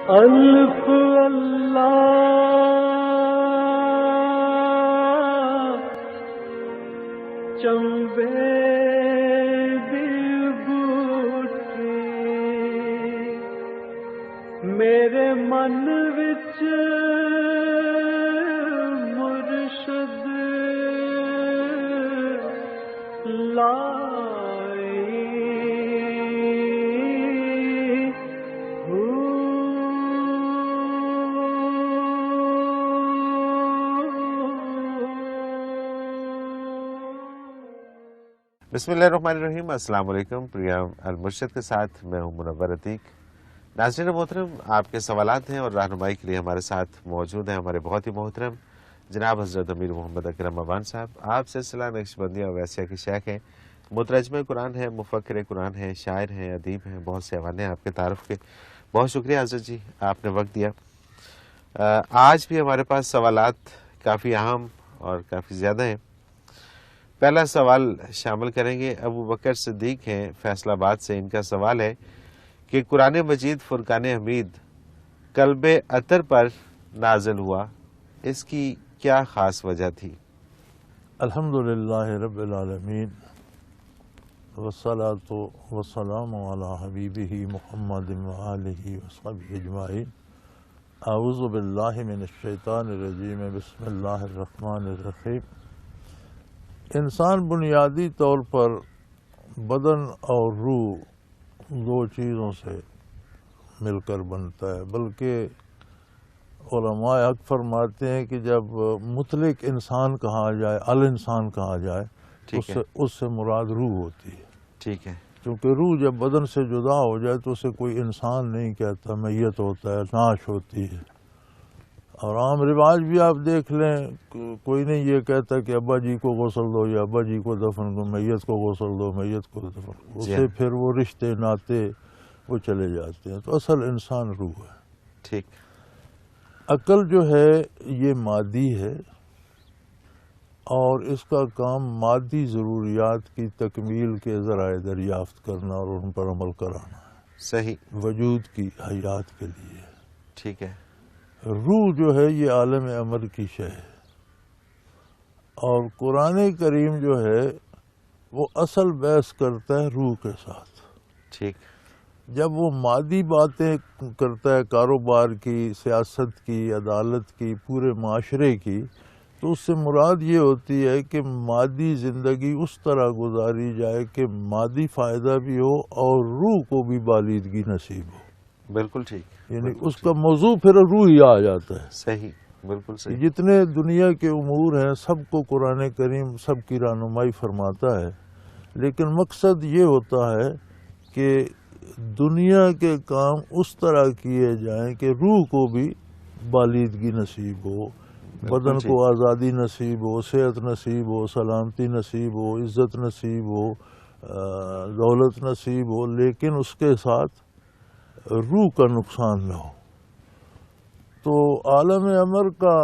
الف اللہ چمبے دل بوٹی میرے من وچ مرشد لائی بسم اللہ الرحمن الرحیم۔ السلام علیکم۔ پروگرام المرشد کے ساتھ میں ہوں منور عتیق۔ ناظرین محترم، آپ کے سوالات ہیں اور رہنمائی کے لیے ہمارے ساتھ موجود ہیں ہمارے بہت ہی محترم جناب حضرت امیر محمد اکرم ابان صاحب۔ آپ سلسلہ نقشبندیہ اویسیہ کے شیخ ہیں، مترجم قرآن ہیں، مفکر قرآن ہیں، شاعر ہیں، ادیب ہیں، بہت سے حوالے ہیں آپ کے تعارف کے۔ بہت شکریہ حضرت جی، آپ نے وقت دیا۔ آج بھی ہمارے پاس سوالات کافی اہم اور کافی زیادہ ہیں۔ پہلا سوال شامل کریں گے، ابو بکر صدیق ہیں فیصل آباد سے۔ ان کا سوال ہے کہ قرآن مجید فرقان حمید قلب اطہر پر نازل ہوا، اس کی کیا خاص وجہ تھی؟ الحمدللہ رب العالمین والصلاۃ والسلام علی حبیبہ محمد وآلہ وصحبہ اجمعین۔ اعوذ باللہ من الشیطان الرجیم، بسم اللہ الرحمن الرحیم۔ انسان بنیادی طور پر بدن اور روح دو چیزوں سے مل کر بنتا ہے، بلکہ علماء حق فرماتے ہیں کہ جب مطلق انسان کہا جائے، الانسان کہا جائے، اس سے مراد روح ہوتی ہے۔ ٹھیک ہے، کیونکہ روح جب بدن سے جدا ہو جائے تو اسے کوئی انسان نہیں کہتا، میت ہوتا ہے، ناش ہوتی ہے۔ اور عام رواج بھی آپ دیکھ لیں، کوئی نہیں یہ کہتا کہ ابا جی کو غسل دو یا ابا جی کو دفن دو، میت کو غسل دو، میت کو دفن دو، اسے پھر وہ رشتے ناتے وہ چلے جاتے ہیں۔ تو اصل انسان روح ہے۔ ٹھیک۔ عقل جو ہے یہ مادی ہے اور اس کا کام مادی ضروریات کی تکمیل کے ذرائع دریافت کرنا اور ان پر عمل کرانا ہے، صحیح، وجود کی حیات کے لیے۔ ٹھیک ہے۔ روح جو ہے یہ عالم امر کی شے ہے، اور قرآن کریم جو ہے وہ اصل بحث کرتا ہے روح کے ساتھ۔ ٹھیک۔ جب وہ مادی باتیں کرتا ہے، کاروبار کی، سیاست کی، عدالت کی، پورے معاشرے کی، تو اس سے مراد یہ ہوتی ہے کہ مادی زندگی اس طرح گزاری جائے کہ مادی فائدہ بھی ہو اور روح کو بھی بالیدگی نصیب ہو۔ بالکل ٹھیک، یعنی اس کا موضوع پھر روح ہی آ جاتا ہے۔ صحیح، بالکل صحیح۔ جتنے دنیا کے امور ہیں سب کو قرآن کریم سب کی رہنمائی فرماتا ہے، لیکن مقصد یہ ہوتا ہے کہ دنیا کے کام اس طرح کیے جائیں کہ روح کو بھی بالیدگی نصیب ہو، بدن کو آزادی نصیب ہو، صحت نصیب ہو، سلامتی نصیب ہو، عزت نصیب ہو، دولت نصیب ہو، لیکن اس کے ساتھ روح کا نقصان نہ ہو۔ تو عالم امر کا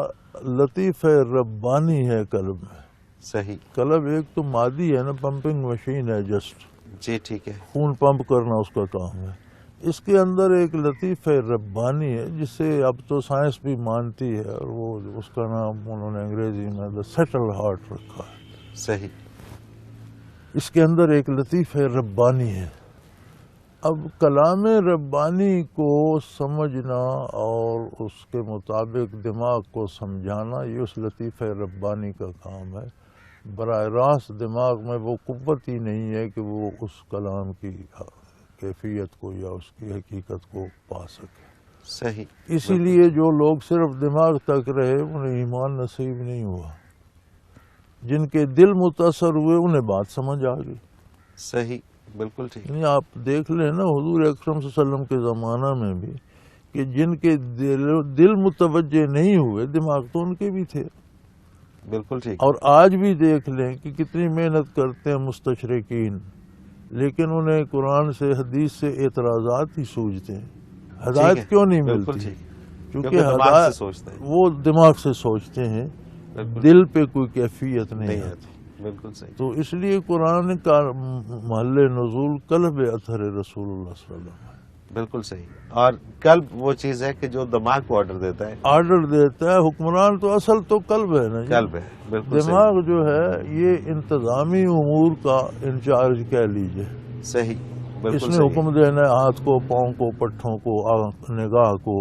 لطیف ربانی ہے قلب میں۔ صحیح۔ قلب ایک تو مادی ہے نا، پمپنگ مشین ہے، جسٹ جی ٹھیک ہے، خون پمپ کرنا اس کا کام ہے۔ اس کے اندر ایک لطیف ربانی ہے جسے اب تو سائنس بھی مانتی ہے، اور وہ اس کا نام انہوں نے انگریزی میں دا سیٹل ہارٹ رکھا ہے۔ صحیح۔ اس کے اندر ایک لطیف ربانی ہے۔ اب کلام ربانی کو سمجھنا اور اس کے مطابق دماغ کو سمجھانا یہ اس لطیف ربانی کا کام ہے۔ براہ راست دماغ میں وہ قوت ہی نہیں ہے کہ وہ اس کلام کی کیفیت کو یا اس کی حقیقت کو پا سکے۔ صحیح۔ اسی لیے جو لوگ صرف دماغ تک رہے انہیں ایمان نصیب نہیں ہوا، جن کے دل متاثر ہوئے انہیں بات سمجھ آ گئی۔ صحیح، بالکل ٹھیک۔ یعنی آپ دیکھ لیں نا حضور اکرم صلی اللہ علیہ وسلم کے زمانہ میں بھی کہ جن کے دل متوجہ نہیں ہوئے دماغ تو ان کے بھی تھے۔ بالکل ٹھیک۔ اور آج بھی دیکھ لیں کہ کتنی محنت کرتے ہیں مستشرقین، لیکن انہیں قرآن سے حدیث سے اعتراضات ہی سوچتے ہیں۔ ہدایت کیوں نہیں ملتی؟ کیونکہ ہدایت وہ دماغ سے سوچتے ہیں، دل پہ کوئی کیفیت نہیں آتی۔ بالکل صحیح۔ تو اس لیے قرآن کا محل نزول قلب اطہر رسول اللہ صلی اللہ علیہ وسلم ہے۔ بالکل صحیح. اور قلب وہ چیز ہے کہ جو دماغ کو آرڈر دیتا ہے. آرڈر دیتا ہے. حکمران تو اصل تو قلب ہے نا جی. قلب ہے. بالکل دماغ جو ہے یہ انتظامی امور کا انچارج کہہ لیجئے. صحیح. اس بالکل نے حکم دینا ہے ہاتھ کو، پاؤں کو، پٹھوں کو، نگاہ کو،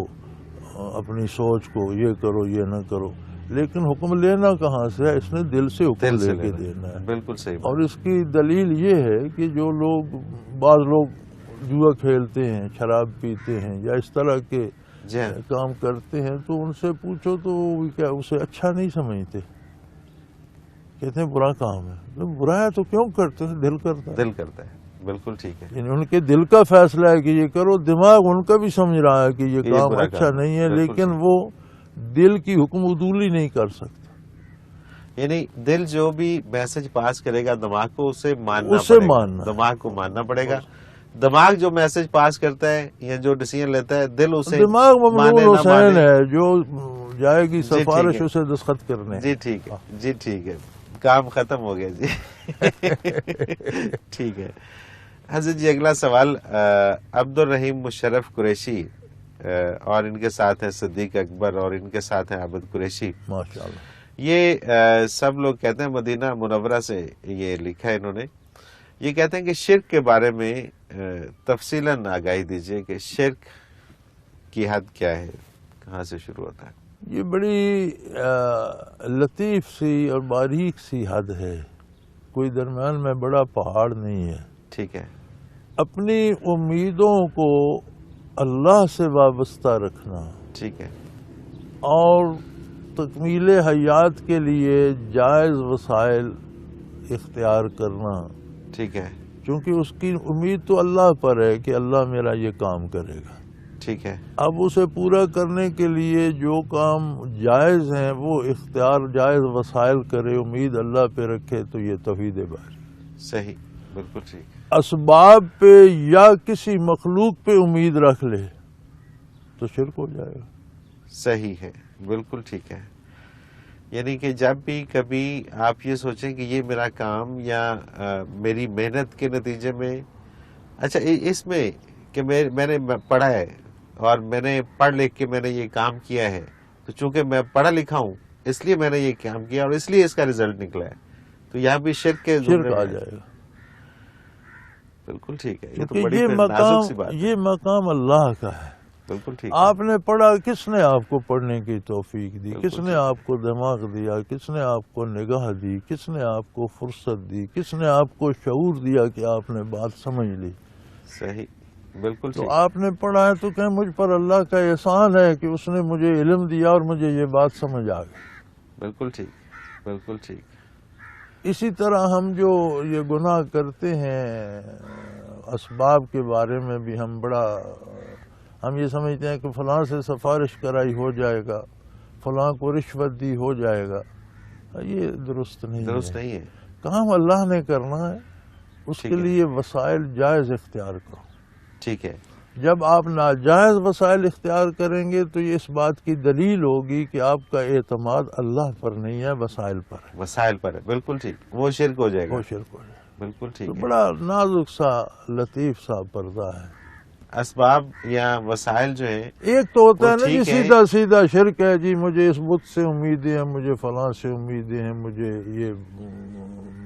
اپنی سوچ کو، یہ کرو یہ نہ کرو. لیکن حکم لینا کہاں سے ہے؟ اس نے دل سے حکم دل سے لے کے لینا. دینا ہے. بالکل صحیح. اور اس کی دلیل یہ ہے کہ جو لوگ، بعض لوگ جوا کھیلتے ہیں، شراب پیتے ہیں یا اس طرح کے جی ہاں. کام کرتے ہیں تو ان سے پوچھو تو وہ کیا اسے اچھا نہیں سمجھتے. کہتے ہیں برا کام ہے. تو برا ہے تو کیوں کرتے ہیں؟ دل کرتا ہے. دل کرتا ہے. بالکل ٹھیک ہے. یعنی ان کے دل کا فیصلہ ہے کہ یہ کرو. دماغ ان کا بھی سمجھ رہا ہے کہ یہ کام برا اچھا کام ہے. نہیں ہے، بالکل لیکن صحیح. وہ دل کی حکم عدولی نہیں کر سکتا. یعنی دل جو بھی میسج پاس کرے گا دماغ کو اسے ماننا اسے پڑے گا. ماننا. دماغ کو ماننا پڑے گا. دماغ جو میسج پاس کرتا ہے یا جو ڈیسیژن لیتا ہے دل اسے دماغ مانے ممنون نہ حسین مانے. ہے جو جائے گی ٹھیک سفارش ہے. اسے دستخط کرنے. جی ٹھیک ہے. جی ٹھیک ہے. کام ختم ہو گیا جی. ٹھیک ہے. حضرت جی اگلا سوال عبد الرحیم مشرف قریشی اور ان کے ساتھ ہیں صدیق اکبر اور ان کے ساتھ ہیں عابد قریشی. ماشاءاللہ. یہ سب لوگ کہتے ہیں، مدینہ منورہ سے یہ لکھا ہے انہوں نے. یہ کہتے ہیں کہ شرک کے بارے میں تفصیلاً آگاہی دیجیے کہ شرک کی حد کیا ہے، کہاں سے شروع ہوتا ہے. یہ بڑی لطیف سی اور باریک سی حد ہے. کوئی درمیان میں بڑا پہاڑ نہیں ہے. ٹھیک ہے. اپنی امیدوں کو اللہ سے وابستہ رکھنا ٹھیک ہے. اور تکمیل حیات کے لیے جائز وسائل اختیار کرنا، ٹھیک ہے. کیونکہ اس کی امید تو اللہ پر ہے کہ اللہ میرا یہ کام کرے گا. ٹھیک ہے. اب اسے پورا کرنے کے لیے جو کام جائز ہیں وہ اختیار جائز وسائل کرے، امید اللہ پہ رکھے، تو یہ توحید باری. صحیح. بالکل ٹھیک. اسباب پہ یا کسی مخلوق پہ امید رکھ لے تو شرک ہو جائے گا. صحیح ہے. بالکل ٹھیک ہے. یعنی کہ جب بھی کبھی آپ یہ سوچیں کہ یہ میرا کام یا میری محنت کے نتیجے میں، اچھا اس میں کہ میں نے پڑھا ہے اور میں نے پڑھ لکھ کے میں نے یہ کام کیا ہے، تو چونکہ میں پڑھا لکھا ہوں اس لیے میں نے یہ کام کیا اور اس لیے اس کا رزلٹ نکلا ہے، تو یہاں بھی شرک آ جائے گا. بالکل ٹھیک ہے. یہ تو کیونکہ بڑی نازک سی بات ہے. یہ مقام اللہ کا ہے. بالکل ٹھیک. آپ نے پڑھا، کس نے آپ کو پڑھنے کی توفیق دی؟ کس نے ٹھیک. آپ کو دماغ دیا؟ کس نے آپ کو نگاہ دی؟ کس نے آپ کو فرصت دی؟ کس نے آپ کو شعور دیا کہ آپ نے بات سمجھ لی؟ صحیح. بالکل تو ٹھیک. آپ نے پڑھا ہے تو کہ مجھ پر اللہ کا احسان ہے کہ اس نے مجھے علم دیا اور مجھے یہ بات سمجھ آ گئی. بالکل ٹھیک. بالکل ٹھیک. اسی طرح ہم جو یہ گناہ کرتے ہیں، اسباب کے بارے میں بھی ہم یہ سمجھتے ہیں کہ فلاں سے سفارش کرائی ہو جائے گا، فلاں کو رشوت دی ہو جائے گا. یہ درست نہیں ہے. کام اللہ نے کرنا ہے، اس کے لیے وسائل جائز اختیار کرو. ٹھیک ہے. جب آپ ناجائز وسائل اختیار کریں گے تو یہ اس بات کی دلیل ہوگی کہ آپ کا اعتماد اللہ پر نہیں ہے، وسائل پر ہے. وسائل پر ہے. بالکل ٹھیک. وہ شرک ہو جائے گا. وہ شرک ہو جائے گا. بالکل ٹھیک. بڑا نازک سا لطیف سا پردہ ہے. اسباب یا وسائل جو ہیں، ایک تو ہوتا ہے نا جی ٹھیک سیدھا شرک ہے جی، مجھے اس بت سے امیدیں ہیں، مجھے فلاں سے امیدیں ہیں، مجھے یہ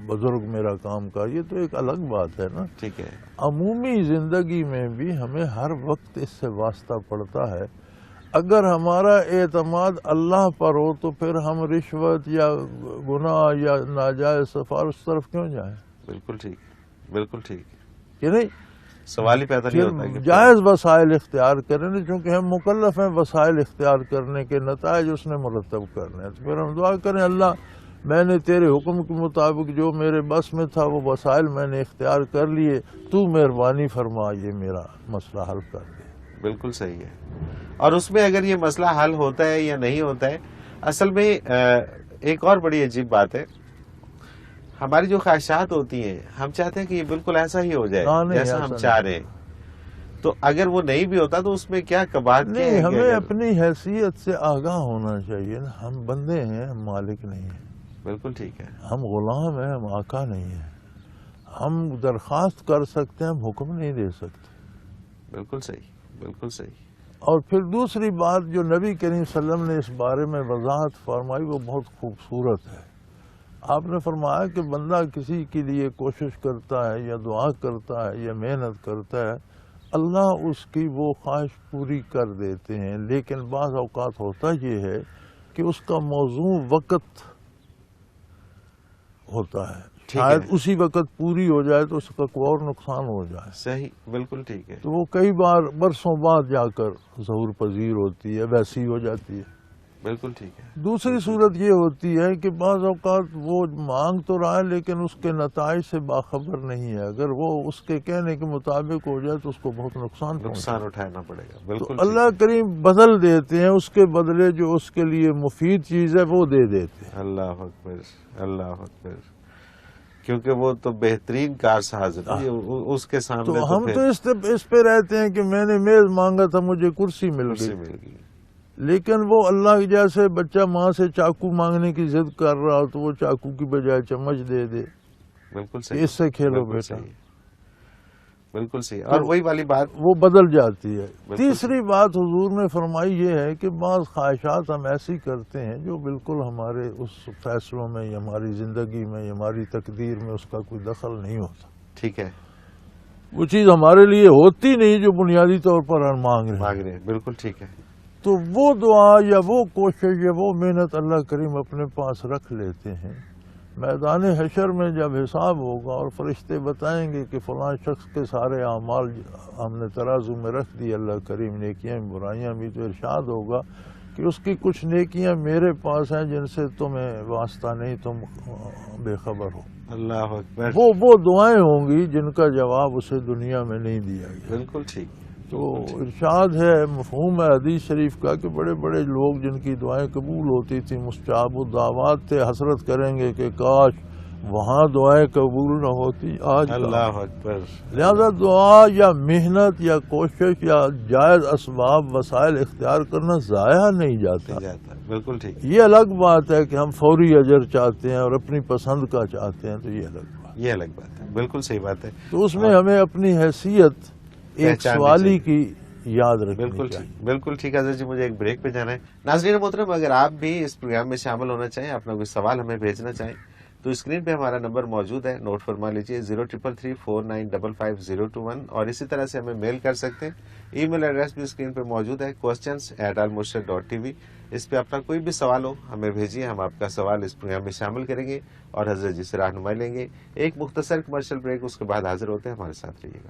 بزرگ میرا کام کا، یہ تو ایک الگ بات ہے نا. ٹھیک ہے. عمومی زندگی میں بھی ہمیں ہر وقت اس سے واسطہ پڑتا ہے. اگر ہمارا اعتماد اللہ پر ہو تو پھر ہم رشوت یا گناہ یا ناجائز سفارش طرف کیوں جائیں؟ بالکل ٹھیک. بالکل ٹھیک. کہ نہیں؟ سوال ہی پیدا نہیں ہوتا کہ جائز وسائل اختیار کریں، چونکہ ہم مکلف ہیں وسائل اختیار کرنے کے نتائج اس نے مرتب کرنے ہیں. تو پھر ہم دعا کریں اللہ میں نے تیرے حکم کے مطابق جو میرے بس میں تھا وہ وسائل میں نے اختیار کر لیے، تو مہربانی فرما یہ میرا مسئلہ حل کر دے. بالکل صحیح ہے. اور اس میں اگر یہ مسئلہ حل ہوتا ہے یا نہیں ہوتا ہے، اصل میں ایک اور بڑی عجیب بات ہے، ہماری جو خواہشات ہوتی ہیں ہم چاہتے ہیں کہ یہ بالکل ایسا ہی ہو جائے جیسا ہم چاہ رہے ہیں. تو اگر وہ نہیں بھی ہوتا تو اس میں کیا کباط نہیں، ہمیں اپنی حیثیت سے آگاہ ہونا چاہیے نا. ہم بندے ہیں، ہم مالک نہیں ہیں. بالکل ٹھیک ہے. ہم غلام ہیں، ہم آقا نہیں ہیں. ہم درخواست کر سکتے ہیں، ہم حکم نہیں دے سکتے. بالکل صحیح، بالکل صحیح. اور پھر دوسری بات جو نبی کریم صلی اللہ علیہ وسلم نے اس بارے میں وضاحت فرمائی وہ بہت خوبصورت ہے. آپ نے فرمایا کہ بندہ کسی کے لیے کوشش کرتا ہے یا دعا کرتا ہے یا محنت کرتا ہے، اللہ اس کی وہ خواہش پوری کر دیتے ہیں، لیکن بعض اوقات ہوتا یہ ہے کہ اس کا موضوع وقت ہوتا ہے، شاید اسی وقت پوری ہو جائے تو اس کا کوئی اور نقصان ہو جائے. صحیح، بالکل ٹھیک ہے. تو وہ کئی بار برسوں بعد جا کر ظہور پذیر ہوتی ہے، ویسی ہو جاتی ہے. بالکل ٹھیک ہے. دوسری صورت یہ ہوتی ہے کہ بعض اوقات وہ مانگ تو رہا ہے لیکن اس کے نتائج سے باخبر نہیں ہے. اگر وہ اس کے کہنے کے مطابق ہو جائے تو اس کو بہت نقصان اٹھانا پڑے گا. بالکل. تو اللہ کریم بدل دیتے ہیں، اس کے بدلے جو اس کے لیے مفید چیز ہے وہ دے دیتے ہیں. اللہ اکبر، اللہ اکبر. کیونکہ وہ تو بہترین کار ساز ہے اس کے سامنے. تو ہم تو اس پہ رہتے ہیں کہ میں نے میز مانگا تھا مجھے کرسی مل گئی، لیکن وہ اللہ جیسے بچہ ماں سے چاقو مانگنے کی ضد کر رہا ہو تو وہ چاقو کی بجائے چمچ دے دے. بالکل صحیح. اس سے کھیلو بیٹا. بالکل صحیح. اور وہی والی بات وہ بدل جاتی ہے. تیسری بات حضور نے فرمائی یہ ہے کہ بعض خواہشات ہم ایسی کرتے ہیں جو بالکل ہمارے اس فیصلوں میں یا ہماری زندگی میں یا ہماری تقدیر میں اس کا کوئی دخل نہیں ہوتا. ٹھیک ہے. وہ چیز ہمارے لیے ہوتی نہیں جو بنیادی طور پر ہم مانگ رہے ہیں. بالکل ٹھیک ہے. تو وہ دعا یا وہ کوشش یا وہ محنت اللہ کریم اپنے پاس رکھ لیتے ہیں. میدان حشر میں جب حساب ہوگا اور فرشتے بتائیں گے کہ فلاں شخص کے سارے اعمال ہم نے ترازو میں رکھ دی اللہ کریم، نیکیاں برائیاں بھی، تو ارشاد ہوگا کہ اس کی کچھ نیکیاں میرے پاس ہیں جن سے تمہیں واسطہ نہیں، تم بے خبر ہو. اللہ اکبر. وہ دعائیں ہوں گی جن کا جواب اسے دنیا میں نہیں دیا گیا. بالکل ٹھیک. تو ارشاد ہے، مفہوم ہے حدیث شریف کا کہ بڑے بڑے لوگ جن کی دعائیں قبول ہوتی تھیں مستجاب الدعوات تھے، حسرت کریں گے کہ کاش وہاں دعائیں قبول نہ ہوتی آج. اللہ اکبر. لہذا دعا یا محنت یا کوشش یا جائز اسباب وسائل اختیار کرنا ضائع نہیں جاتا. بالکل ٹھیک. یہ الگ بات ہے کہ ہم فوری اجر چاہتے ہیں اور اپنی پسند کا چاہتے ہیں، تو یہ الگ بات ہے. بالکل صحیح بات ہے. تو اس میں ہمیں اپنی حیثیت ایک سوالی کی یاد رکھنی چاہیے. بالکل ٹھیک ہے. حضرت جی مجھے ایک بریک پہ جانا ہے. ناظرین محترم، اگر آپ بھی اس پروگرام میں شامل ہونا چاہیں، اپنا کوئی سوال ہمیں بھیجنا چاہیں تو اسکرین پہ ہمارا نمبر موجود ہے، نوٹ فرما لیجیے 033349555021. اور اسی طرح سے ہمیں میل کر سکتے ہیں. ای میل ایڈریس بھی اسکرین پہ موجود ہے questions@almurshid.tv. اس پہ اپنا کوئی بھی سوال ہو ہمیں بھیجیے، ہم آپ کا سوال اس پروگرام میں شامل کریں گے اور حضرت جی سے رہنمائی لیں گے. ایک مختصر کمرشل بریک، اس کے بعد حاضر ہوتے ہیں. ہمارے ساتھ رہیے گا.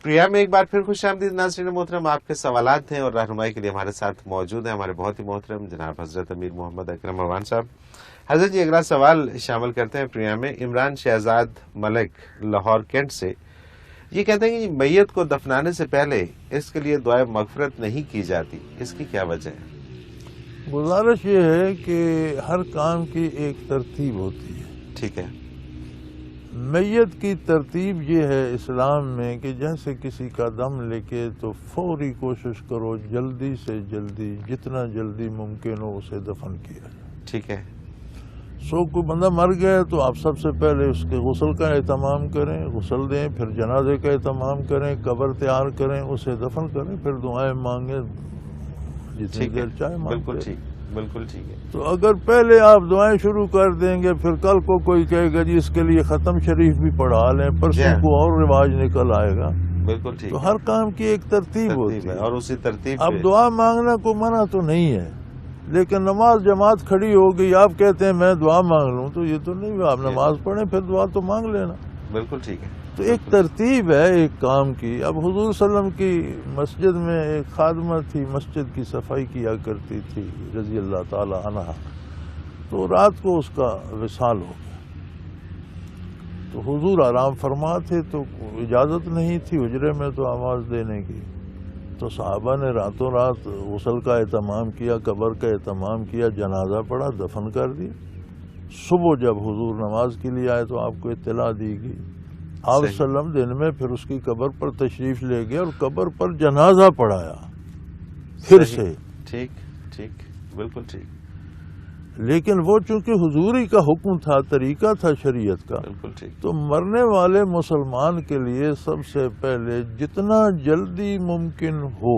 پروگرام میں ایک بار پھر خوش آمدید ناظرین محترم. آپ کے سوالات ہیں اور رہنمائی کے لیے ہمارے ساتھ موجود ہیں ہمارے بہت ہی محترم جناب حضرت امیر محمد اکرم اعوان صاحب. حضرت جی اگلا سوال شامل کرتے ہیں پروگرام میں. عمران شہزاد ملک لاہور کینٹ سے یہ کہتے ہیں کہ میت کو دفنانے سے پہلے اس کے لیے دعائے مغفرت نہیں کی جاتی، اس کی کیا وجہ ہے؟ گزارش یہ ہے کہ ہر کام کی ایک ترتیب ہوتی ہے. ٹھیک ہے. میت کی ترتیب یہ ہے اسلام میں کہ جیسے کسی کا دم لگے تو فوری کوشش کرو جلدی سے جلدی، جتنا جلدی ممکن ہو اسے دفن کیا جائے. ٹھیک ہے. کوئی بندہ مر گیا تو آپ سب سے پہلے اس کے غسل کا اہتمام کریں، غسل دیں، پھر جنازے کا اہتمام کریں، قبر تیار کریں، اسے دفن کریں، پھر دعائیں مانگیں جتنی دیر چاہے مانگیں. بالکل ٹھیک. بالکل ٹھیک ہے. تو اگر پہلے آپ دعائیں شروع کر دیں گے پھر کل کو کوئی کہے گا جی اس کے لیے ختم شریف بھی پڑھا لیں، پرسوں کو اور رواج نکل آئے گا. بالکل ٹھیک. تو ہر کام کی ایک ترتیب ہوتی ہے اور اسی ترتیب. اب دعا مانگنا کو منع تو نہیں ہے، لیکن نماز جماعت کھڑی ہو گئی آپ کہتے ہیں میں دعا مانگ لوں تو یہ تو نہیں ہوا. آپ نماز پڑھیں پھر دعا تو مانگ لینا. بالکل ٹھیک ہے. تو ایک ترتیب ہے ایک کام کی. اب حضور صلی اللہ علیہ وسلم کی مسجد میں ایک خادمہ تھی، مسجد کی صفائی کیا کرتی تھی رضی اللہ تعالی عنہا. تو رات کو اس کا وصال ہو گیا تو حضور آرام فرما تھے تو اجازت نہیں تھی حجرے میں تو آواز دینے کی. تو صحابہ نے راتوں رات غسل کا اہتمام کیا، قبر کا اہتمام کیا، جنازہ پڑھا، دفن کر دیا. صبح جب حضور نماز کے لیے آئے تو آپ کو اطلاع دی گئی. آپ صحیح. وسلم دن میں پھر اس کی قبر پر تشریف لے گئے اور قبر پر جنازہ پڑھایا پھر صحیح. سے. ٹھیک ٹھیک بالکل ٹھیک. لیکن وہ چونکہ حضوری کا حکم تھا، طریقہ تھا شریعت کا، بالکل ٹھیک. تو مرنے والے مسلمان کے لیے سب سے پہلے جتنا جلدی ممکن ہو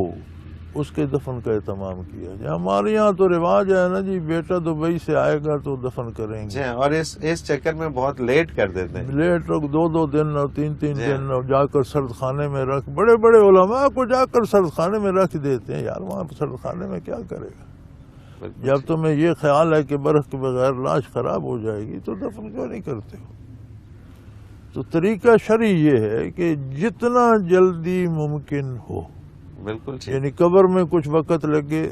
اس کے دفن کا اہتمام کیا جائے. ہمارے یہاں تو رواج ہے نا جی، بیٹا دبئی سے آئے گا تو دفن کریں جی گے. اور اس چکر میں بہت لیٹ کر دیتے ہیں. لیٹ لوگ 2 دن اور 3 جی. دن اور جا کر سرد خانے میں رکھ، بڑے بڑے علماء کو جا کر سرد خانے میں رکھ دیتے ہیں. یار وہاں سرد خانے میں کیا کرے گا؟ بالکل جب ٹھیک. تمہیں یہ خیال ہے کہ برف کے بغیر لاش خراب ہو جائے گی تو دفن کیوں نہیں کرتے ہو؟ تو طریقہ شرعی یہ ہے کہ جتنا جلدی ممکن ہو، بالکل ٹھیک. یعنی قبر میں کچھ وقت لگے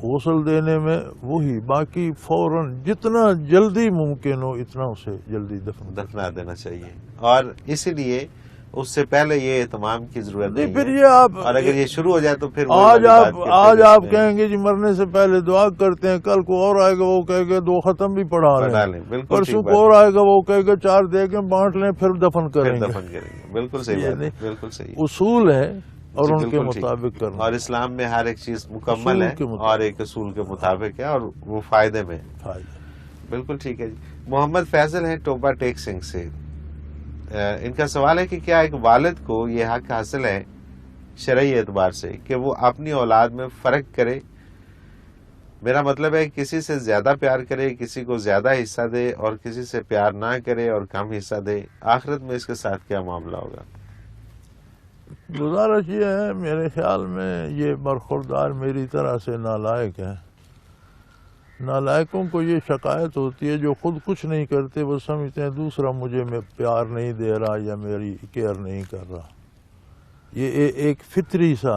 غسل دینے میں وہی، باقی فوراً جتنا جلدی ممکن ہو اتنا اسے جلدی دفن دفنا دینا چاہیے. اور اسی لیے اس سے پہلے یہ اہتمام کی ضرورت نہیں. نہیں پھر ہے. یہ آپ اور اگر یہ شروع ہو جائے تو پھر آج آپ کہیں گے جی مرنے سے پہلے دعا کرتے ہیں، کل کو اور آئے گا وہ کہے گا 2 ختم بھی پڑھا پڑھا لیں، لیں. بالکل پرسوں ٹھیک کو اور بات. آئے گا وہ کہے گا 4 دے کے بانٹ لیں پھر دفن پھر کریں گے. دفن کریں گے. بالکل صحیح بات ہے. یعنی بالکل صحیح. اصول ہے اور جی، ان کے بالکل ٹھیک. مطابق کرنا. اور اسلام میں ہر ایک چیز مکمل اصول ہے کے مطابق. اور ایک اصول کے مطابق ہے اور وہ فائدے میں ہے. فائدہ. بالکل ٹھیک ہے جی. محمد فیصل ہیں ٹوبا ٹیک سنگھ سے. ان کا سوال ہے کہ کیا ایک والد کو یہ حق حاصل ہے شرعی اعتبار سے کہ وہ اپنی اولاد میں فرق کرے؟ میرا مطلب ہے کسی سے زیادہ پیار کرے، کسی کو زیادہ حصہ دے، اور کسی سے پیار نہ کرے اور کم حصہ دے. آخرت میں اس کے ساتھ کیا معاملہ ہوگا؟ گزارش یہ ہے، میرے خیال میں یہ برخوردار میری طرح سے نالائق ہیں. نالائقوں کو یہ شکایت ہوتی ہے جو خود کچھ نہیں کرتے، وہ سمجھتے ہیں دوسرا مجھے میں پیار نہیں دے رہا یا میری کیئر نہیں کر رہا. یہ ایک فطری سا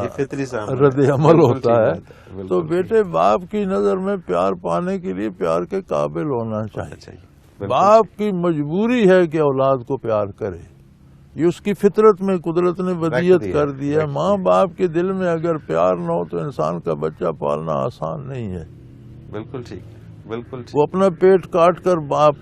رد عمل ہوتا ہے. تو بیٹے باپ کی نظر میں پیار پانے کے لیے پیار کے قابل ہونا چاہیے. باپ کی مجبوری ہے کہ اولاد کو پیار کرے، یہ اس کی فطرت میں قدرت نے ودیت کر دی ہے. ماں باپ کے دل میں اگر پیار نہ ہو تو انسان کا بچہ پالنا آسان نہیں ہے. بالکل ٹھیک. بالکل ٹھیک. وہ اپنا پیٹ کاٹ کر باپ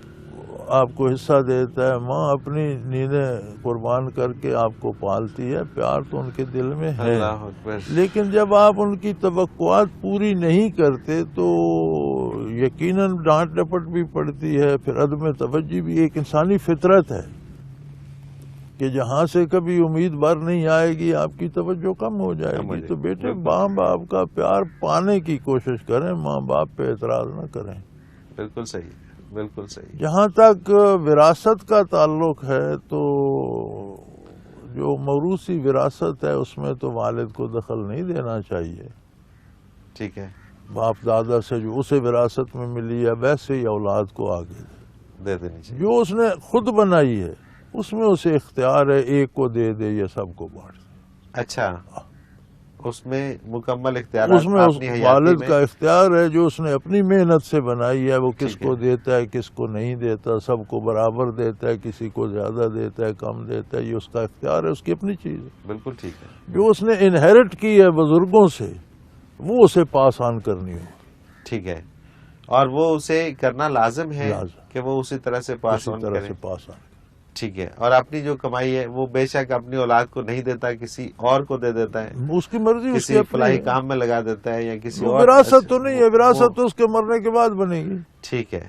آپ کو حصہ دیتا ہے، ماں اپنی نیندیں قربان کر کے آپ کو پالتی ہے. پیار تو ان کے دل میں ہے، اللہ اکبر. لیکن جب آپ ان کی توقعات پوری نہیں کرتے تو یقیناً ڈانٹ ڈپٹ بھی پڑتی ہے. پھر عدم توجہ بھی ایک انسانی فطرت ہے کہ جہاں سے کبھی امید بھر نہیں آئے گی آپ کی توجہ کم ہو جائے گی. تو بیٹے ماں باپ کا پیار پانے کی کوشش کریں، ماں باپ پہ اعتراض نہ کریں. بالکل صحیح. بالکل صحیح. جہاں تک وراثت کا تعلق ہے تو جو موروثی وراثت ہے اس میں تو والد کو دخل نہیں دینا چاہیے. ٹھیک ہے. باپ دادا سے جو اسے وراثت میں ملی ہے ویسے ہی اولاد کو آگے دے دینی چاہیے. جو اس نے خود بنائی ہے اس میں اسے اختیار ہے، ایک کو دے دے یا سب کو بانٹ دے. اچھا، اس میں مکمل اختیار اس میں والد کا اختیار ہے، جو اس نے اپنی محنت سے بنائی ہے وہ کس کو دیتا ہے کس کو نہیں دیتا، سب کو برابر دیتا ہے، کسی کو زیادہ دیتا ہے کم دیتا ہے، یہ اس کا اختیار ہے، اس کی اپنی چیز ہے. بالکل ٹھیک ہے. جو اس نے انہیرٹ کی ہے بزرگوں سے وہ اسے پاس آن کرنی ہو. ٹھیک ہے. اور وہ اسے کرنا لازم ہے کہ وہ اسی طرح سے پاس آن کرے. ٹھیک ہے. اور اپنی جو کمائی ہے وہ بے شک اپنی اولاد کو نہیں دیتا، کسی اور کو دے دیتا ہے، اس کی مرضی، کسی فلاحی کام میں لگا دیتا ہے یا کسی اور. وراثت تو نہیں ہے، وراثت تو اس کے مرنے کے بعد بنے گی. ٹھیک ہے.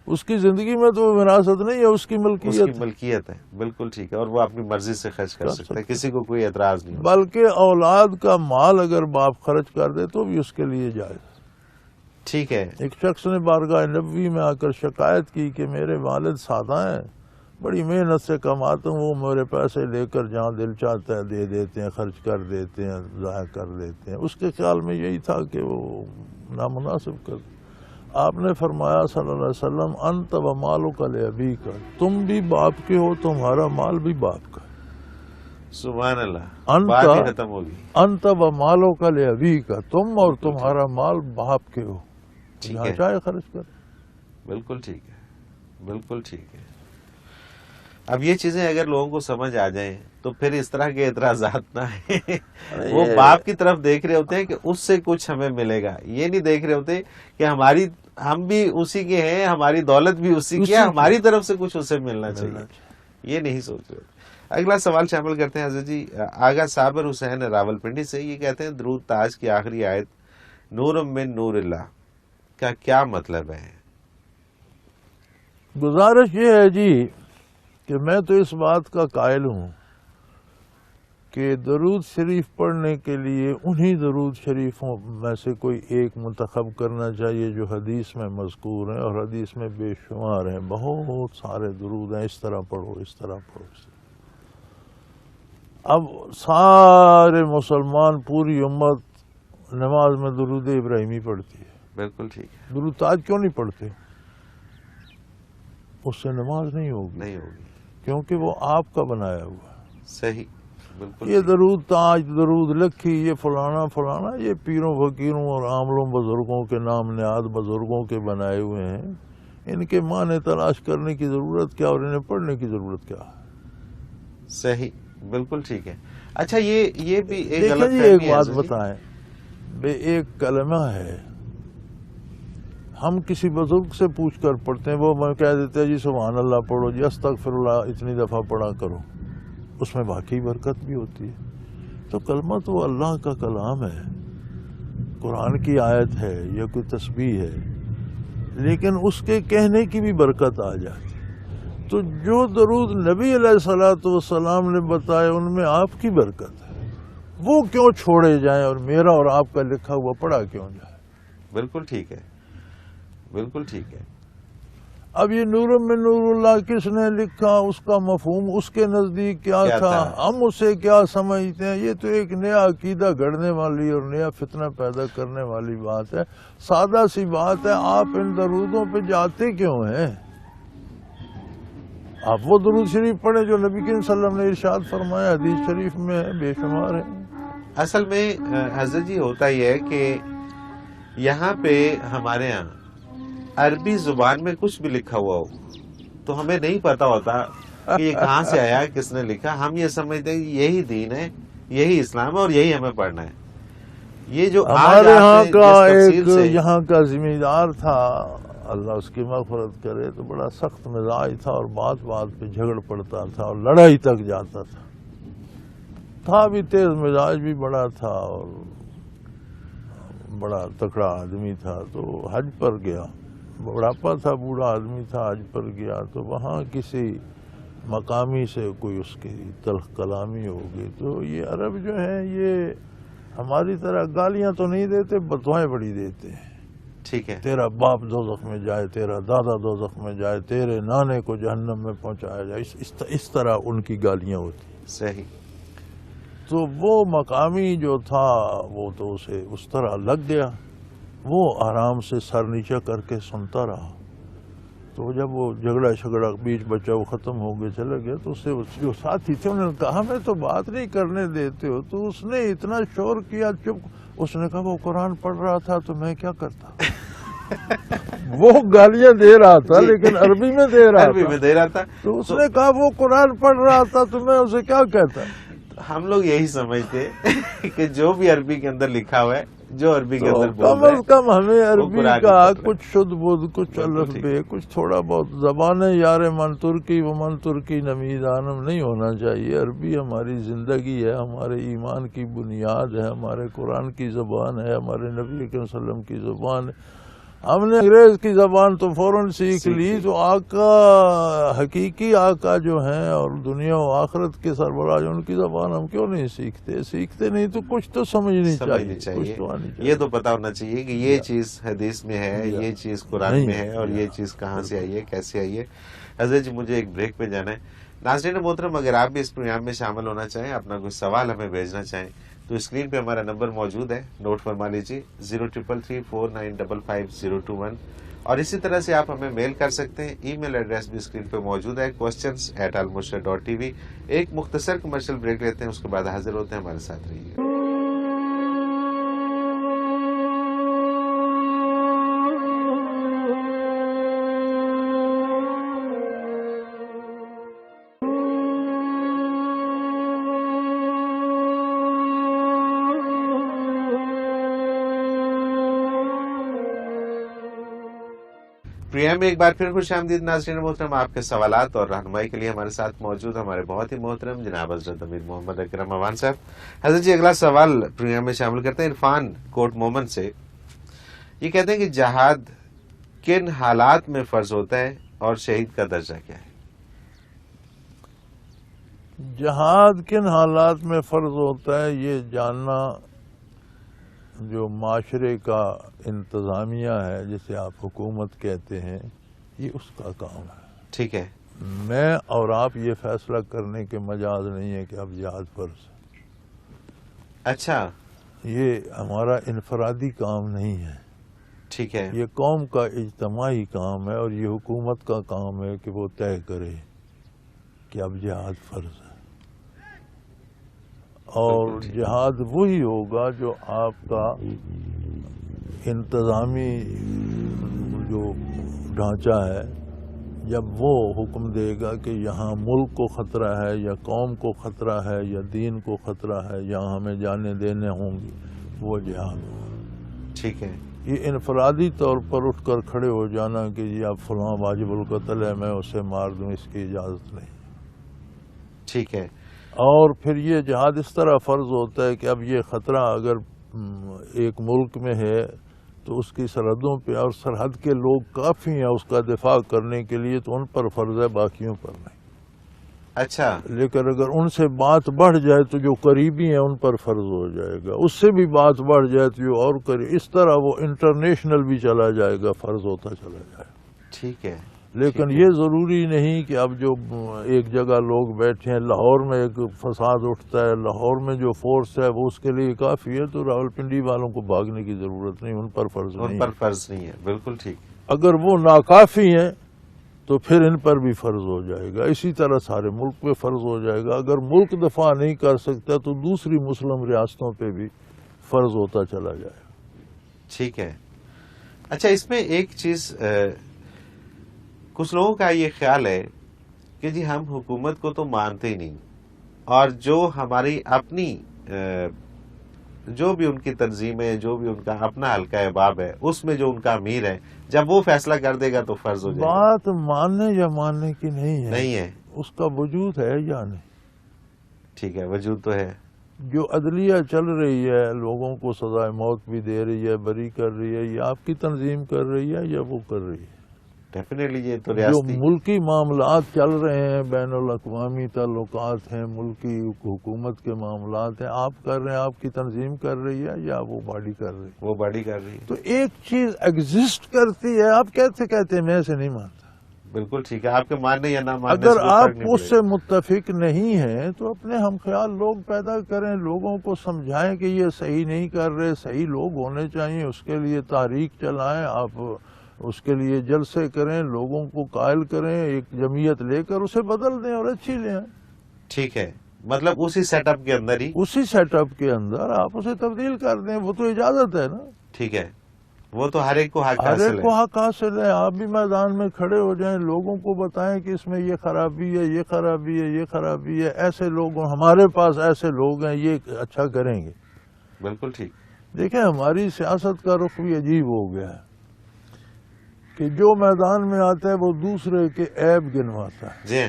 اس کی زندگی میں تو وراثت نہیں ہے، اس کی ملکیت ہے. بالکل ٹھیک ہے. اور وہ اپنی مرضی سے خرچ کر سکتا ہے، کسی کو کوئی اعتراض نہیں. بلکہ اولاد کا مال اگر باپ خرچ کر دے تو بھی اس کے لیے جائز. ٹھیک ہے. ایک شخص نے بارگاہ نبوی میں آ کر شکایت کی کہ میرے والد سادہ ہیں، بڑی محنت سے کماتا ہوں، وہ میرے پیسے لے کر جہاں دل چاہتا ہے دے دیتے ہیں، خرچ کر دیتے ہیں، ضائع کر دیتے ہیں. اس کے خیال میں یہی تھا کہ وہ نامناسب کر. آپ نے فرمایا صلی اللہ علیہ وسلم انت و مالک لابیک، تم بھی باپ کے ہو، تمہارا مال بھی باپ کا. سبحان اللہ. بات ہی ختم ہوگی. انت و مالک لابیک، تم اور تمہارا مال باپ کے ہو، جہاں چاہے خرچ کر. بالکل ٹھیک ہے. بالکل ٹھیک ہے. اب یہ چیزیں اگر لوگوں کو سمجھ آ جائیں تو پھر اس طرح کے اعتراضات نہ ہیں. وہ باپ کی طرف دیکھ رہے ہوتے ہیں کہ اس سے کچھ ہمیں ملے گا، یہ نہیں دیکھ رہے ہوتے کہ ہماری ہم بھی اسی کے ہیں, ہماری دولت بھی اسی کی ہے, ہماری طرف سے کچھ اسے ملنا چاہیے, یہ نہیں سوچ رہے. اگلا سوال شامل کرتے ہیں حضرت جی. آغا صابر حسین راول پنڈی سے, یہ کہتے ہیں درود تاج کی آخری آیت نور من نور اللہ کا کیا مطلب ہے؟ گزارش یہ ہے جی کہ میں تو اس بات کا قائل ہوں کہ درود شریف پڑھنے کے لیے انہی درود شریفوں میں سے کوئی ایک منتخب کرنا چاہیے جو حدیث میں مذکور ہیں, اور حدیث میں بے شمار ہیں, بہت سارے درود ہیں, اس طرح پڑھو, اس طرح پڑھو, اس طرح. اب سارے مسلمان, پوری امت نماز میں درود ابراہیمی پڑھتی ہے, بالکل ٹھیک ہے. درود تاج کیوں نہیں پڑھتے؟ اس سے نماز نہیں ہوگی, نہیں ہوگی, کیونکہ وہ آپ کا بنایا ہوا ہے. صحیح, بالکل. یہ درود تاج, درود لکھی, یہ فلانا فلانا, یہ پیروں فقیروں اور عاملوں بزرگوں کے نام نہاد بزرگوں کے بنائے ہوئے ہیں. ان کے معنی تلاش کرنے کی ضرورت کیا اور انہیں پڑھنے کی ضرورت کیا ہے؟ صحیح, بالکل ٹھیک ہے. اچھا یہ بھی ایک دیکھیں جی, ایک بات بتائیں, ایک کلمہ ہے, ہم کسی بزرگ سے پوچھ کر پڑھتے ہیں, وہ میں کہہ دیتے ہیں جی سبحان اللہ پڑھو, جی استغفر اللہ اتنی دفعہ پڑھا کرو, اس میں واقعی برکت بھی ہوتی ہے. تو کلمہ تو اللہ کا کلام ہے, قرآن کی آیت ہے یا کوئی تسبیح ہے, لیکن اس کے کہنے کی بھی برکت آ جاتی. تو جو درود نبی علیہ الصلوۃ والسلام نے بتائے ان میں آپ کی برکت ہے, وہ کیوں چھوڑے جائیں اور میرا اور آپ کا لکھا ہوا پڑھا کیوں جائے؟ بالکل ٹھیک ہے, بالکل ٹھیک ہے. اب یہ نور من نور اللہ کس نے لکھا, اس کا مفہوم اس کے نزدیک کیا تھا, ہم اسے کیا سمجھتے ہیں, یہ تو ایک نیا عقیدہ گھڑنے والی اور نیا فتنہ پیدا کرنے والی بات ہے. سادہ سی بات ہے, آپ ان درودوں پہ جاتے کیوں ہیں؟ آپ وہ درود شریف پڑھیں جو نبی کریم صلی اللہ علیہ وسلم نے ارشاد فرمایا, حدیث شریف میں ہے, بے شمار ہے. اصل میں حضرت جی ہوتا یہ ہے کہ یہاں پہ ہمارے یہاں عربی زبان میں کچھ بھی لکھا ہوا ہو تو ہمیں نہیں پتا ہوتا کہ یہ کہاں سے آیا, کس نے لکھا. ہم یہ سمجھتے ہیں کہ یہی دین ہے, یہی اسلام ہے اور یہی ہمیں پڑھنا ہے. یہ جو ہمارے یہاں کا ایک یہاں کا ذمہ دار تھا, اللہ اس کی مغفرت کرے, تو بڑا سخت مزاج تھا اور بات بات پہ جھگڑ پڑتا تھا اور لڑائی تک جاتا تھا بھی تیز مزاج بھی بڑا تھا اور بڑا تکڑا آدمی تھا. تو حج پر گیا, بڑھاپا تھا, بوڑھا آدمی تھا, حج پر گیا تو وہاں کسی مقامی سے کوئی اس کی تلخ کلامی ہو گئی. تو یہ عرب جو ہیں یہ ہماری طرح گالیاں تو نہیں دیتے, بدوائیں بڑی دیتے ہیں. ٹھیک ہے, تیرا باپ دوزخ میں جائے, تیرا دادا دوزخ میں جائے, تیرے نانے کو جہنم میں پہنچایا جائے, اس طرح ان کی گالیاں ہوتی. صحیح. تو وہ مقامی جو تھا وہ تو اسے اس طرح لگ گیا, وہ آرام سے سر نیچا کر کے سنتا رہا. تو جب وہ جھگڑا شگڑا بیچ بچا وہ ختم ہو گئے چلے گئے, تو اس سے جو ساتھی تھے انہوں نے کہا میں تو بات نہیں کرنے دیتے ہو. تو اس نے اتنا شور کیا, چپ. اس نے کہا وہ قرآن پڑھ رہا تھا تو میں کیا کرتا. وہ گالیاں دے رہا تھا لیکن عربی میں دے رہا تھا. تو اس نے کہا وہ قرآن پڑھ رہا تھا تو میں اسے کیا کہتا. ہم لوگ یہی سمجھتے کہ جو بھی عربی کے اندر لکھا ہوا ہے, جو عربی کے اندر کم از کم ہمیں عربی کا کچھ شد بدھ, کچھ الف بے, کچھ تھوڑا بہت. زبانیں یار من ترکی و من ترکی نمیدانم نہیں ہونا چاہیے. عربی ہماری زندگی ہے, ہمارے ایمان کی بنیاد ہے, ہمارے قرآن کی زبان ہے, ہمارے نبی کریم صلی اللہ علیہ وسلم کی زبان ہے. ہم نے انگریز کی زبان تو فوراً سیکھ لی, تو آقا حقیقی آقا جو ہیں اور دنیا و آخرت کے سربراہ ان کی زبان ہم کیوں نہیں سیکھتے نہیں تو کچھ تو سمجھنی چاہیے. کچھ تو آنی چاہیے. یہ تو پتا ہونا چاہیے کہ یہ چیز حدیث میں ہے, یہ چیز قرآن میں ہے, اور یہ چیز کہاں سے آئی ہے, کیسے آئی ہے. حضرت جی مجھے ایک بریک پہ جانا ہے. ناظرین محترم, اگر آپ بھی اس پروگرام میں شامل ہونا چاہیں, اپنا کوئی سوال ہمیں بھیجنا چاہیں, تو اسکرین پہ ہمارا نمبر موجود ہے, نوٹ فرما لیجیے 033349550021. اور اسی طرح سے آپ ہمیں میل کر سکتے ہیں. ای میل ایڈریس بھی اسکرین پہ موجود ہے, questions@almusra.tv. ایک مختصر کمرشل بریک لیتے ہیں, اس کے بعد حاضر ہوتے ہیں. ہمارے ساتھ رہیے. پروگرام میں ایک بار پھر خوش آمدید ناظرین محترم. آپ کے سوالات اور رہنمائی کے لیے ہمارے ساتھ موجود ہمارے بہت ہی محترم جناب حضرت امیر محمد اکرم اوان صاحب. حضرت جی اگلا سوال پروگرام میں شامل کرتے ہیں عرفان کوٹ مومن سے. یہ کہتے ہیں کہ جہاد کن حالات میں فرض ہوتا ہے اور شہید کا درجہ کیا ہے؟ جہاد کن حالات میں فرض ہوتا ہے یہ جاننا جو معاشرے کا انتظامیہ ہے جسے آپ حکومت کہتے ہیں یہ اس کا کام ہے. ٹھیک ہے. میں اور آپ یہ فیصلہ کرنے کے مجاز نہیں ہے کہ اب جہاد فرض. اچھا. یہ ہمارا انفرادی کام نہیں ہے. ٹھیک ہے. یہ قوم کا اجتماعی کام ہے اور یہ حکومت کا کام ہے کہ وہ طے کرے کہ اب جہاد فرض ہے. اور جہاد وہی ہوگا جو آپ کا انتظامی جو ڈھانچہ ہے جب وہ حکم دے گا کہ یہاں ملک کو خطرہ ہے یا قوم کو خطرہ ہے یا دین کو خطرہ ہے یہاں ہمیں جانے دینے ہوں گی وہ جہاد ہوگا. ٹھیک ہے. یہ انفرادی طور پر اٹھ کر کھڑے ہو جانا کہ یہ اب فلاں واجب القتل ہے میں اسے مار دوں اس کی اجازت نہیں. ٹھیک ہے. اور پھر یہ جہاد اس طرح فرض ہوتا ہے کہ اب یہ خطرہ اگر ایک ملک میں ہے تو اس کی سرحدوں پہ اور سرحد کے لوگ کافی ہیں اس کا دفاع کرنے کے لیے تو ان پر فرض ہے باقیوں پر نہیں. اچھا. لیکن اگر ان سے بات بڑھ جائے تو جو قریبی ہیں ان پر فرض ہو جائے گا. اس سے بھی بات بڑھ جائے تو جو اور اس طرح وہ انٹرنیشنل بھی چلا جائے گا فرض ہوتا چلا جائے گا. ٹھیک ہے. لیکن یہ ضروری نہیں کہ اب جو ایک جگہ لوگ بیٹھے ہیں لاہور میں ایک فساد اٹھتا ہے لاہور میں جو فورس ہے وہ اس کے لیے کافی ہے تو راولپنڈی والوں کو بھاگنے کی ضرورت نہیں. ان پر فرض نہیں. ان پر فرض نہیں ہے. بالکل ٹھیک. اگر وہ ناکافی ہیں تو پھر ان پر بھی فرض ہو جائے گا. اسی طرح سارے ملک پہ فرض ہو جائے گا. اگر ملک دفاع نہیں کر سکتا تو دوسری مسلم ریاستوں پہ بھی فرض ہوتا چلا جائے گا. ٹھیک ہے. اچھا اس میں ایک چیز کچھ لوگوں کا یہ خیال ہے کہ جی ہم حکومت کو تو مانتے ہی نہیں اور جو ہماری اپنی جو بھی ان کی تنظیمیں جو بھی ان کا اپنا حلقہ احباب ہے اس میں جو ان کا امیر ہے جب وہ فیصلہ کر دے گا تو فرض ہو جائے گا. بات ماننے یا ماننے کی نہیں ہے. نہیں ہے. اس کا وجود ہے یا نہیں. ٹھیک ہے. وجود تو ہے. جو عدلیہ چل رہی ہے لوگوں کو سزائے موت بھی دے رہی ہے بری کر رہی ہے یہ آپ کی تنظیم کر رہی ہے یا وہ کر رہی ہے؟ ڈیفینیٹلی یہ تو جو ملکی معاملات چل رہے ہیں بین الاقوامی تعلقات ہیں ملکی حکومت کے معاملات ہیں آپ کر رہے ہیں آپ کی تنظیم کر رہی ہے یا وہ باڈی کر رہی ہے؟ وہ باڈی کر رہی ہے. تو ایک چیز ایگزسٹ کرتی ہے آپ کہتے میں ایسے نہیں مانتا. بالکل ٹھیک ہے. آپ کے ماننے یا نہ ماننے اگر آپ اس سے متفق نہیں ہیں تو اپنے ہم خیال لوگ پیدا کریں لوگوں کو سمجھائیں کہ یہ صحیح نہیں کر رہے صحیح لوگ ہونے چاہیے اس کے لیے تحریک چلائیں آپ اس کے لیے جلسے کریں لوگوں کو قائل کریں ایک جمعیت لے کر اسے بدل دیں اور اچھی لیں. ٹھیک ہے. مطلب اسی سیٹ اپ کے اندر ہی اسی سیٹ اپ کے اندر آپ اسے تبدیل کر دیں وہ تو اجازت ہے نا. ٹھیک ہے. وہ تو ہر ایک کو حق ہر ایک کو حق حاصل ہے. آپ بھی میدان میں کھڑے ہو جائیں لوگوں کو بتائیں کہ اس میں یہ خرابی ہے یہ خرابی ہے یہ خرابی ہے ایسے لوگ ہمارے پاس ایسے لوگ ہیں یہ اچھا کریں گے. بالکل ٹھیک. دیکھیں ہماری سیاست کا رخ بھی عجیب ہو گیا ہے کہ جو میدان میں آتا ہے وہ دوسرے کے عیب گنواتا ہے. جی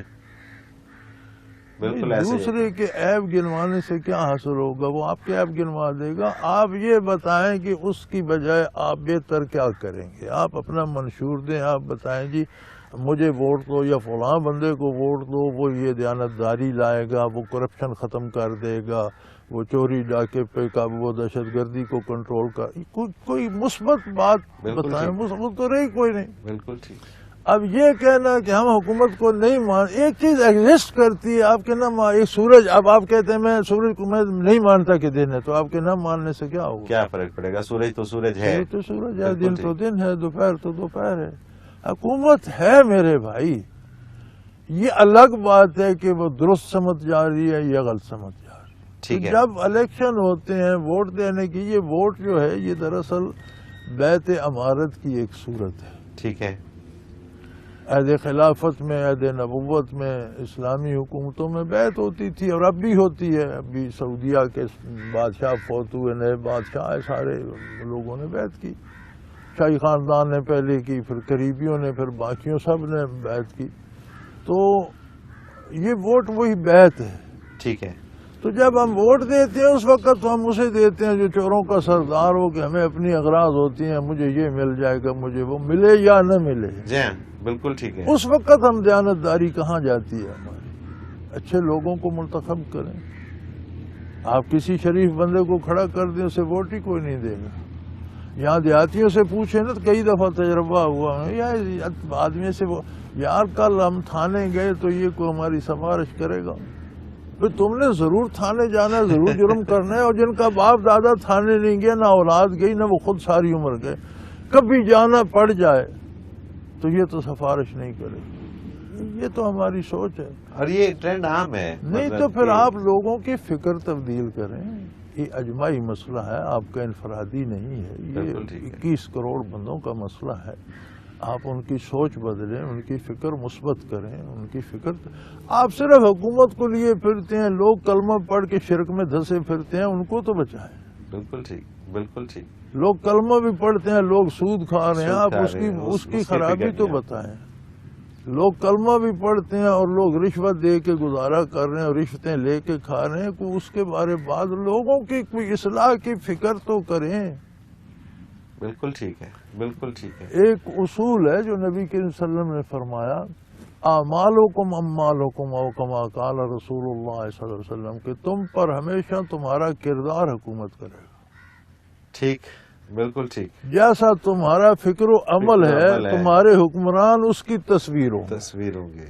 بالکل ایسے. دوسرے کے عیب گنوانے سے کیا حاصل ہوگا وہ آپ کے عیب گنوا دے گا. آپ یہ بتائیں کہ اس کی بجائے آپ بہتر کیا کریں گے. آپ اپنا منشور دیں آپ بتائیں جی مجھے ووٹ دو یا فلاں بندے کو ووٹ دو وہ یہ دیانتداری لائے گا وہ کرپشن ختم کر دے گا وہ چوری ڈاکے پہ قابو وہ دہشت گردی کو کنٹرول کر کوئی مثبت بات بتائیں. مثبت تو رہی کوئی نہیں. بالکل ٹھیک. اب یہ کہنا کہ ہم حکومت کو نہیں مان ایک چیز ایگزسٹ کرتی ہے آپ کے نہ ایک سورج اب آپ کہتے ہیں میں سورج کو میں نہیں مانتا کہ دن ہے تو آپ کے نہ ماننے سے کیا ہوگا. کیا فرق پڑے گا. سورج تو سورج ہے. تو سورج ہے دن تو دن ہے دوپہر تو دوپہر ہے. حکومت ہے میرے بھائی. یہ الگ بات ہے کہ وہ درست سمجھ جا رہی ہے یا غلط سمجھ جا رہی ہے. جب الیکشن ہوتے ہیں ووٹ دینے کی یہ ووٹ جو ہے یہ دراصل بیعت امارت کی ایک صورت ہے. ٹھیک ہے. عہد خلافت میں عہد نبوت میں اسلامی حکومتوں میں بیعت ہوتی تھی اور اب بھی ہوتی ہے. ابھی سعودیہ کے بادشاہ فوت ہوئے نئے بادشاہ سارے لوگوں نے بیعت کی. شاہی خاندان نے پہلے کی، پھر قریبیوں نے، پھر باقیوں سب نے بیعت کی. تو یہ ووٹ وہی بیعت ہے. ٹھیک ہے. تو جب ہم ووٹ دیتے ہیں اس وقت تو ہم اسے دیتے ہیں جو چوروں کا سردار ہو، کہ ہمیں اپنی اغراض ہوتی ہیں، مجھے یہ مل جائے گا، مجھے وہ ملے یا نہ ملے. جی ہاں بالکل ٹھیک ہے. اس وقت ہم دیانتداری کہاں جاتی ہے ہماری؟ اچھے لوگوں کو منتخب کریں. آپ کسی شریف بندے کو کھڑا کر دیں، اسے ووٹ ہی کوئی نہیں دے گا. یہاں دیہاتیوں سے پوچھیں نا تو کئی دفعہ تجربہ ہوا ہے، یا آدمی سے وہ یار کل ہم تھانے گئے تو یہ کوئی ہماری سفارش کرے گا. تم نے ضرور تھانے جانا ہے، ضرور جرم کرنا ہے. اور جن کا باپ دادا تھانے نہیں گیا، نہ اولاد گئی، نہ وہ خود ساری عمر گئے، کبھی جانا پڑ جائے تو یہ تو سفارش نہیں کرے. یہ تو ہماری سوچ ہے. اور یہ ٹرینڈ عام ہے. نہیں تو پھر آپ لوگوں کی فکر تبدیل کریں. یہ اجماعی مسئلہ ہے، آپ کا انفرادی نہیں ہے. یہ 21 کروڑ بندوں کا مسئلہ ہے. آپ ان کی سوچ بدلیں، ان کی فکر مثبت کریں. ان کی فکر آپ صرف حکومت کو لیے پھرتے ہیں، لوگ کلمہ پڑھ کے شرک میں دھسے پھرتے ہیں، ان کو تو بچائیں. بالکل ٹھیک، بالکل ٹھیک. لوگ کلمہ بھی پڑھتے ہیں، لوگ سود کھا رہے ہیں، آپ اس کی خرابی تو بتائیں. لوگ کلمہ بھی پڑھتے ہیں اور لوگ رشوت دے کے گزارا کر رہے ہیں اور رشوتیں لے کے کھا رہے ہیں. اس کے بارے بعد لوگوں کی کوئی اصلاح کی فکر تو کریں. بالکل ٹھیک ہے، بالکل ٹھیک ہے. ایک اصول ہے جو نبی کریم صلی اللہ علیہ وسلم نے فرمایا، اعمالکم اموالکم او کما قال رسول اللہ صلی اللہ علیہ وسلم، کہ تم پر ہمیشہ تمہارا کردار حکومت کرے گا. ٹھیک، بالکل ٹھیک. جیسا تمہارا فکر و عمل ہے تمہارے حکمران اس کی تصویر ہوں گے.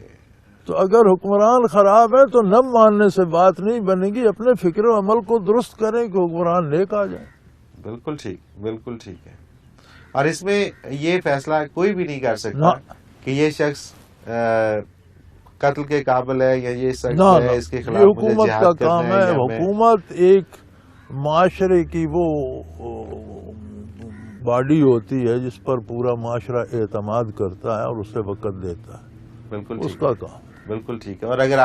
تو اگر حکمران خراب ہے تو نہ ماننے سے بات نہیں بنے گی. اپنے فکر و عمل کو درست کریں کہ حکمران نیک آ جائے. بالکل ٹھیک، بالکل ٹھیک ہے. اور اس میں یہ فیصلہ کوئی بھی نہیں کر سکتا کہ یہ شخص قتل کے قابل ہے یا یہ شخص ہے اس کے خلاف مجھے حکومت کا کام ہے. حکومت ایک معاشرے کی وہ باڈی ہوتی ہے جس پر پورا معاشرہ اعتماد کرتا ہے اور اسے وقت دیتا ہے. بالکل اس کا کام. بالکل ٹھیک ہے. اور اگر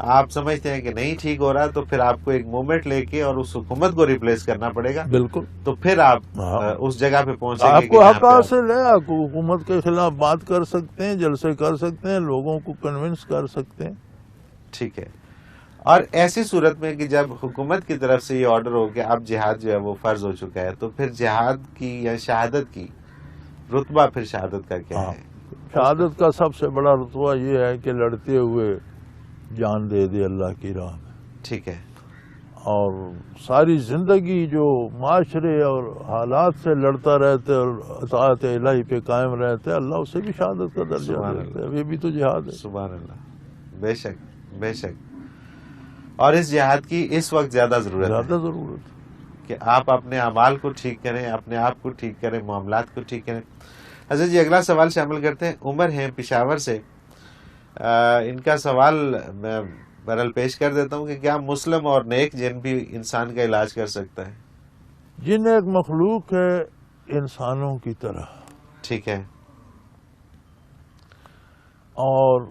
آپ سمجھتے ہیں کہ نہیں ٹھیک ہو رہا تو پھر آپ کو ایک موومنٹ لے کے اور اس حکومت کو ریپلیس کرنا پڑے گا. بالکل. تو پھر آپ اس جگہ پہ پہنچیں گے. آپ کو حق حاصل ہے، آپ کو حکومت کے خلاف بات کر سکتے ہیں، جلسے کر سکتے ہیں، لوگوں کو کنونس کر سکتے ہیں. ٹھیک ہے. اور ایسی صورت میں کہ جب حکومت کی طرف سے یہ آرڈر ہو کہ اب جہاد جو ہے وہ فرض ہو چکا ہے، تو پھر جہاد کی یا شہادت کی رتبہ پھر شہادت کا کیا ہے؟ شہادت کا سب سے بڑا رتبہ یہ ہے کہ لڑتے ہوئے جان دے دے اللہ کی راہ میں. ٹھیک ہے. اور ساری زندگی جو معاشرے اور حالات سے لڑتا رہتے اور اطاعت الہی پہ قائم رہتے، اللہ اسے بھی شہادت کا درجہ دیتے ہیں. یہ بھی تو جہاد ہے. سبحان اللہ. بے شک، بے شک. اور اس جہاد کی اس وقت زیادہ ضرورت ہے کہ آپ اپنے اعمال کو ٹھیک کریں، اپنے آپ کو ٹھیک کریں، معاملات کو ٹھیک کریں. حضرت جی اگلا سوال شامل کرتے ہیں. عمر ہیں پشاور سے. ان کا سوال میں بہرحال پیش کر دیتا ہوں کہ کیا مسلم اور نیک جن بھی انسان کا علاج کر سکتا ہے؟ جن ایک مخلوق ہے انسانوں کی طرح. ٹھیک ہے. اور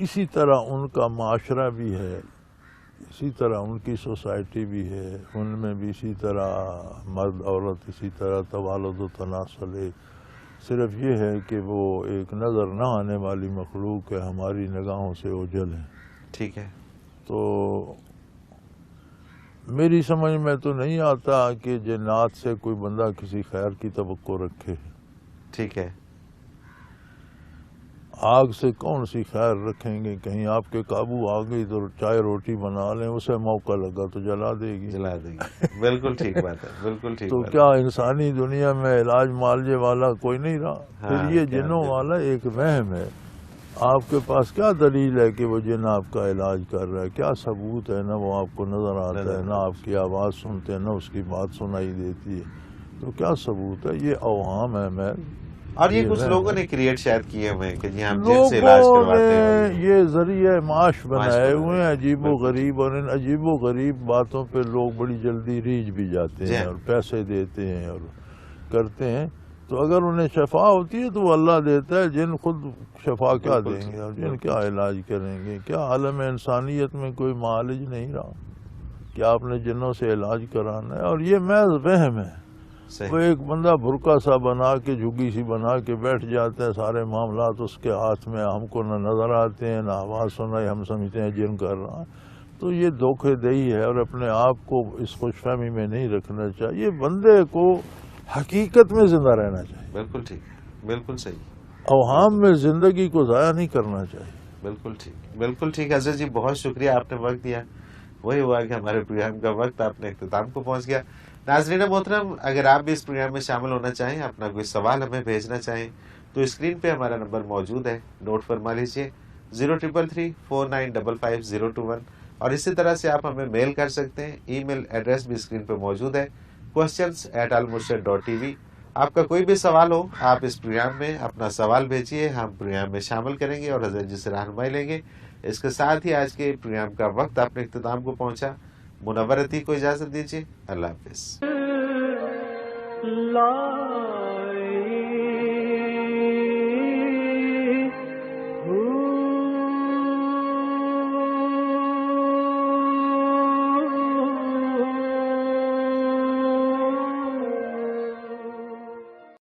اسی طرح ان کا معاشرہ بھی ہے، اسی طرح ان کی سوسائٹی بھی ہے، ان میں بھی اسی طرح مرد عورت اسی طرح توالد و تناسل ہے. صرف یہ ہے کہ وہ ایک نظر نہ آنے والی مخلوق ہے، ہماری نگاہوں سے اوجھل ہے. ٹھیک ہے. تو میری سمجھ میں تو نہیں آتا کہ جنات سے کوئی بندہ کسی خیر کی توقع رکھے. ٹھیک ہے. آگ سے کون سی خیر رکھیں گے؟ کہیں آپ کے قابو آ گئی تو چائے روٹی بنا لیں، اسے موقع لگا تو جلا دے گی. بالکل ٹھیک بات ہے، بالکل ٹھیک. تو کیا انسانی دنیا میں علاج معالجے والا کوئی نہیں رہا؟ پھر یہ جنوں والا ایک وہم ہے. آپ کے پاس کیا دلیل ہے کہ وہ جن آپ کا علاج کر رہا ہے؟ کیا ثبوت ہے؟ نہ وہ آپ کو نظر آتا ہے، نہ آپ کی آواز سنتے ہیں، نہ اس کی بات سنائی دیتی ہے. تو کیا ثبوت ہے؟ یہ اوہام ہے. میں اور یہ کچھ لوگوں نے کریٹ شاید کیے ہوئے ہیں کہ جی ہم جن سے علاج کرواتے ہیں. یہ ذریعہ معاش بنائے ہوئے ہیں عجیب و غریب، اور ان عجیب و غریب باتوں پہ لوگ بڑی جلدی ریجھ بھی جاتے ہیں اور پیسے دیتے ہیں اور کرتے ہیں. تو اگر انہیں شفا ہوتی ہے تو وہ اللہ دیتا ہے. جن خود شفا کیا دیں گے اور جن کیا علاج کریں گے؟ کیا عالم انسانیت میں کوئی معالج نہیں رہا کہ آپ نے جنوں سے علاج کرانا ہے؟ اور یہ محض وہم ہے. صحیح۔ وہ ایک بندہ برقع سا بنا کے جھگی سی بنا کے بیٹھ جاتا ہے، سارے معاملات اس کے ہاتھ میں، ہم کو نہ نظر آتے ہیں نہ آواز سنائی، ہم سمجھتے ہیں جن کر رہا ہے۔ تو یہ دھوکے دہی ہے، اور اپنے آپ کو اس خوش فہمی میں نہیں رکھنا چاہیے۔ بندے کو حقیقت میں زندہ رہنا چاہیے، بالکل ٹھیک ہے، بالکل صحیح، اوہام میں زندگی کو ضائع نہیں کرنا چاہیے۔ بالکل ٹھیک، بالکل ٹھیک۔ حضرت جی بہت شکریہ، آپ نے وقت دیا۔ وہی ہوا کہ ہمارے پروگرام کا وقت اپنے اختتام کو پہنچ گیا۔ ناظرین محترم، اگر آپ بھی اس پروگرام میں شامل ہونا چاہیں، اپنا کوئی سوال ہمیں بھیجنا چاہیں، تو اسکرین پہ ہمارا نمبر موجود ہے، نوٹ فرما لیجئے 033349555021، اور اسی طرح سے آپ ہمیں میل کر سکتے ہیں۔ ای میل ایڈریس بھی اسکرین پہ موجود ہے، questions@almurshid.tv۔ آپ کا کوئی بھی سوال ہو، آپ اس پروگرام میں اپنا سوال بھیجیے، ہم پروگرام میں شامل کریں گے اور حضرت جی سے رہنمائی لیں گے۔ اس کے ساتھ ہی آج کے پروگرام کا وقت اپنے اختتام کو پہنچا۔ منور عتیق کو اجازت دیجیے، اللہ حافظ۔ لا